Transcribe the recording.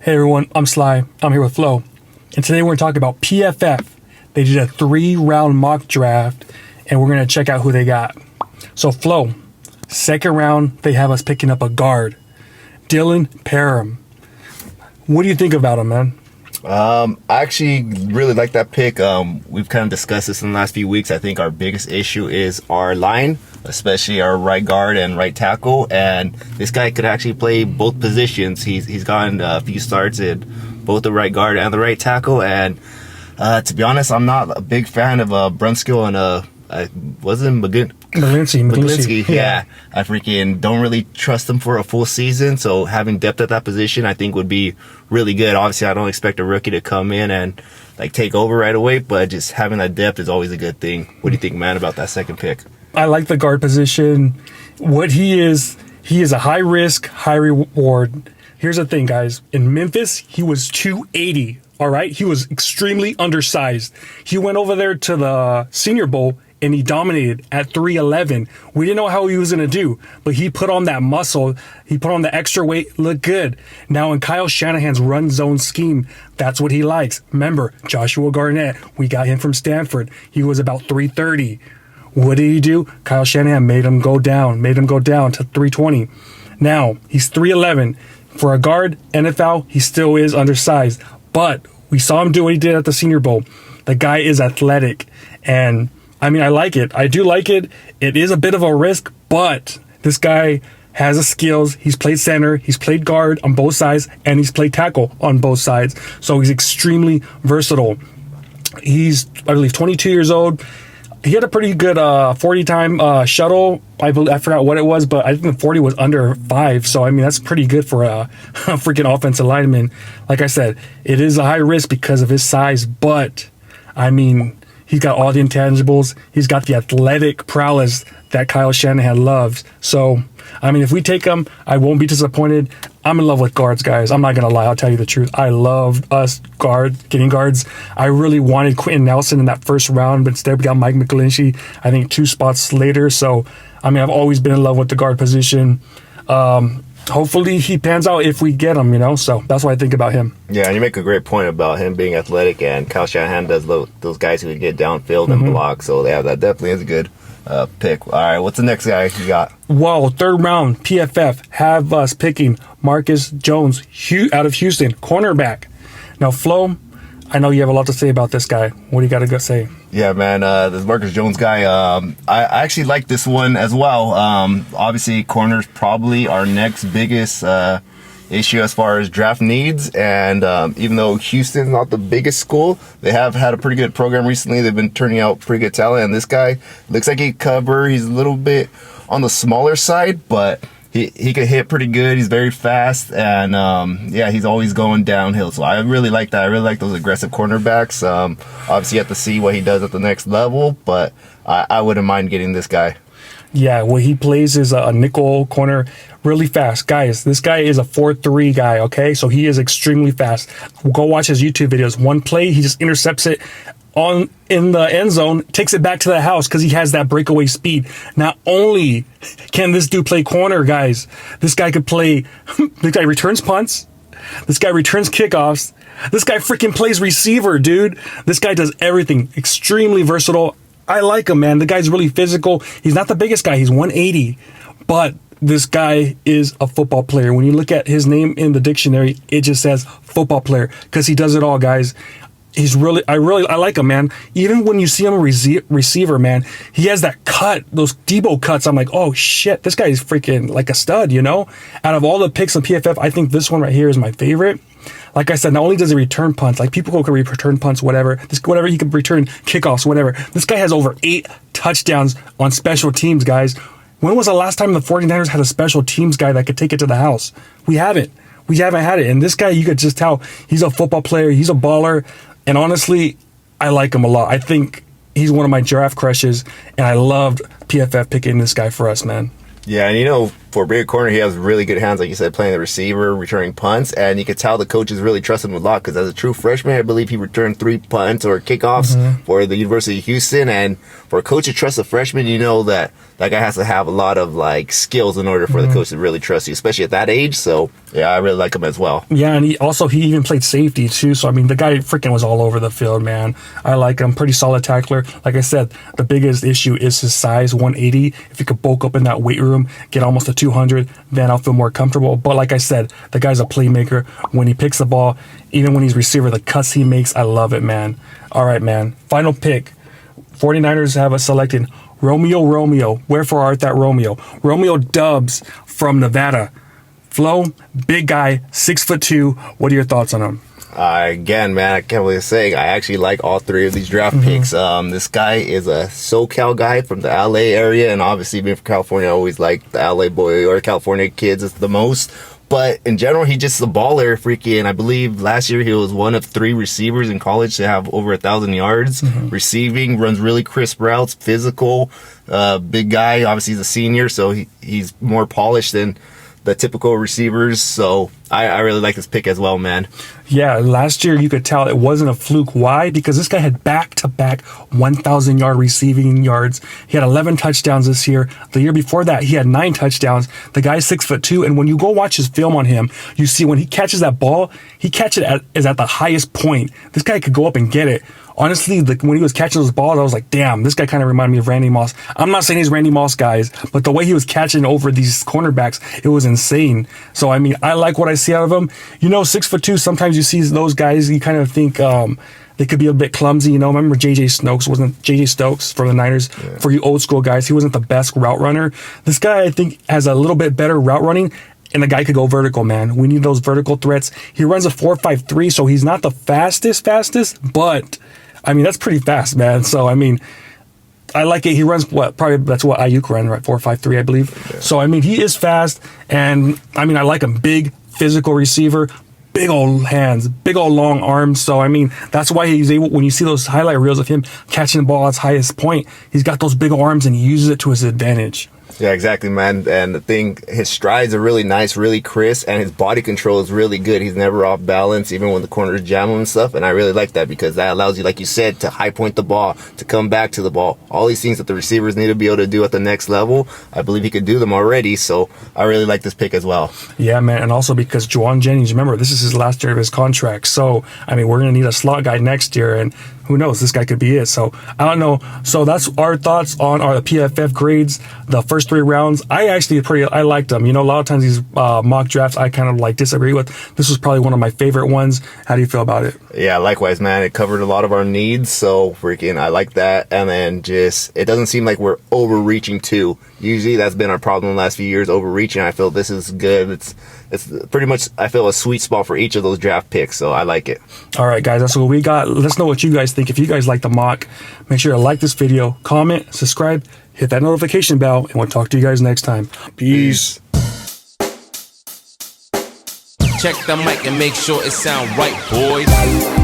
Hey everyone, I'm Sly. I'm here with Flo. And today we're going to talk about PFF. They did a 3-round mock draft, and we're going to check out who they got. So Flo, second round, they have us picking up a guard. Dylan Parham. What do you think about him, man? I actually really like that pick. We've kind of discussed this in the last few weeks. I think our biggest issue is our line, especially our right guard and right tackle. And this guy could actually play both positions. He's gotten a few starts in both the right guard and the right tackle. And to be honest, I'm not a big fan of Brunskill and wasn't Malinski. Yeah. I freaking don't really trust him for a full season. So having depth at that position, I think would be really good. Obviously, I don't expect a rookie to come in and like take over right away, but just having that depth is always a good thing. What do you think, man, about that second pick? I like the guard position. What he is a high risk, high reward. Here's the thing, guys. In Memphis, he was 280. All right. He was extremely undersized. He went over there to the Senior Bowl and he dominated at 311. We didn't know how he was going to do, but he put on that muscle. He put on the extra weight, looked good. Now in Kyle Shanahan's run zone scheme, that's what he likes. Remember, Joshua Garnett, we got him from Stanford. He was about 330. What did he do? Kyle Shanahan made him go down to 320. Now he's 311. For a guard, NFL, he still is undersized, but we saw him do what he did at the Senior Bowl. The guy is athletic, and I mean, I like it. I do like it. It is a bit of a risk, but this guy has the skills. He's played center, he's played guard on both sides, and he's played tackle on both sides. So he's extremely versatile. He's, I believe, 22 years old. He had a pretty good 40-time shuttle. I forgot what it was, but I think the 40 was under 5. So, I mean, that's pretty good for a freaking offensive lineman. Like I said, it is a high risk because of his size, but, I mean, he's got all the intangibles. He's got the athletic prowess that Kyle Shanahan loves. So, I mean, if we take him, I won't be disappointed. I'm in love with guards, guys. I'm not going to lie. I'll tell you the truth. I love us getting guards. I really wanted Quentin Nelson in that first round, but instead we got Mike McGlinchey, I think 2 spots later. So, I mean, I've always been in love with the guard position. Hopefully he pans out if we get him, you know? So that's what I think about him. Yeah, and you make a great point about him being athletic, and Kyle Shanahan does those guys who can get downfield and block. So, yeah, that definitely is a good pick. All right, what's the next guy you got? Well, third round, PFF have us picking Marcus Jones out of Houston, cornerback. Now, Flo, I know you have a lot to say about this guy. What do you got to say? Yeah, man, this Marcus Jones guy, I actually like this one as well. Obviously, corner's probably our next biggest issue as far as draft needs. And even though Houston's not the biggest school, they have had a pretty good program recently. They've been turning out pretty good talent. And this guy looks like he can cover. He's a little bit on the smaller side, but he can hit pretty good. He's very fast, and yeah, he's always going downhill. So I really like that. I really like those aggressive cornerbacks. Obviously, you have to see what he does at the next level, but I wouldn't mind getting this guy. Yeah, what he plays is a nickel corner, really fast. Guys, this guy is a 4.3 guy, okay? So he is extremely fast. Go watch his YouTube videos. One play, he just intercepts it in the end zone, takes it back to the house because he has that breakaway speed. Not only can this dude play corner, guys, this guy could play, this guy returns punts, this guy returns kickoffs, this guy freaking plays receiver, dude. This guy does everything. Extremely versatile. I like him, man. The guy's really physical. He's not the biggest guy. He's 180, but this guy is a football player. When you look at his name in the dictionary, it just says football player because he does it all, guys. I like him, man. Even when you see him a receiver, man, he has that cut, those Debo cuts. I'm like, oh shit, this guy is freaking like a stud, you know? Out of all the picks on PFF, I think this one right here is my favorite. Like I said, not only does he return punts, like people who can return punts, whatever, he can return kickoffs, whatever. This guy has over 8 touchdowns on special teams, guys. When was the last time the 49ers had a special teams guy that could take it to the house? We haven't had it. And this guy, you could just tell he's a football player. He's a baller. And honestly, I like him a lot. I think he's one of my draft crushes, and I loved PFF picking this guy for us, man. Yeah, and for a bigger corner, he has really good hands, like you said, playing the receiver, returning punts, and you could tell the coaches really trust him a lot because as a true freshman, I believe he returned 3 punts or kickoffs for the University of Houston, and for a coach to trust a freshman, you know that that guy has to have a lot of like skills in order for the coach to really trust you, especially at that age. So yeah, I really like him as well. Yeah, and he even played safety too. So I mean, the guy freaking was all over the field, man. I like him. Pretty solid tackler. Like I said, the biggest issue is his size, 180. If he could bulk up in that weight room, get almost to 200, then I'll feel more comfortable. But like I said, the guy's a playmaker. When he picks the ball, even when he's receiver, the cuts he makes, I love it, man. All right, man. Final pick. 49ers have us selected Romeo. Wherefore art thou Romeo? Romeo Doubs from Nevada. Flo, big guy, 6'2". What are your thoughts on him? Again, man, I can't believe saying I actually like all 3 of these draft picks. This guy is a SoCal guy from the LA area, and obviously being from California, I always like the LA boy or California kids the most. But in general, he's just a baller, freaky. And I believe last year he was one of 3 receivers in college to have over 1,000 yards receiving, runs really crisp routes, physical, big guy. Obviously, he's a senior, so he's more polished than the typical receivers. So I really like this pick as well, man. Yeah, last year you could tell it wasn't a fluke. Why? Because this guy had back-to-back 1,000-yard receiving yards. He had 11 touchdowns this year. The year before that, he had 9 touchdowns. The guy's 6'2", and when you go watch his film on him, you see when he catches that ball, he catches it is at the highest point. This guy could go up and get it. Honestly, when he was catching those balls, I was like, damn, this guy kind of reminded me of Randy Moss. I'm not saying he's Randy Moss, guys, but the way he was catching over these cornerbacks, it was insane. So, I mean, I like what I see out of him. You know, 6'2", sometimes you see those guys, you kind of think they could be a bit clumsy. You know, remember J.J. Stokes from the Niners? Yeah. For you old school guys, he wasn't the best route runner. This guy, I think, has a little bit better route running. And the guy could go vertical, man. We need those vertical threats. He runs a 4.53, so he's not the fastest, but I mean, that's pretty fast, man. So, I mean, I like it. He runs probably that's what Ayuk ran, right? 4.53, I believe. Yeah. So, I mean, he is fast. And, I mean, I like him. Big, physical receiver. Big old hands, big old long arms. So, I mean, that's why he's able, when you see those highlight reels of him catching the ball at its highest point, he's got those big arms and he uses it to his advantage. Yeah, exactly, man. And the thing, his strides are really nice, really crisp, and his body control is really good. He's never off balance, even when the corners jam him and stuff. And I really like that because that allows you, like you said, to high point the ball, to come back to the ball. All these things that the receivers need to be able to do at the next level, I believe he could do them already. So I really like this pick as well. Yeah, man. And also because Juwan Jennings, remember, this is his last year of his contract. So, I mean, we're going to need a slot guy next year. And who knows? This guy could be it. So, I don't know. So, that's our thoughts on our PFF grades, the first 3 rounds. I liked them. You know, a lot of times these mock drafts I kind of like disagree with. This was probably one of my favorite ones. How do you feel about it? Yeah, likewise, man. It covered a lot of our needs. So, freaking, I like that. And then it doesn't seem like we're overreaching too. Usually that's been our problem the last few years, overreaching. I feel this is good. It's pretty much, I feel, a sweet spot for each of those draft picks, so I like it. All right, guys, that's what we got. Let us know what you guys think. If you guys like the mock, make sure to like this video, comment, subscribe, hit that notification bell, and we'll talk to you guys next time. Peace. Check the mic and make sure it sound right, boys.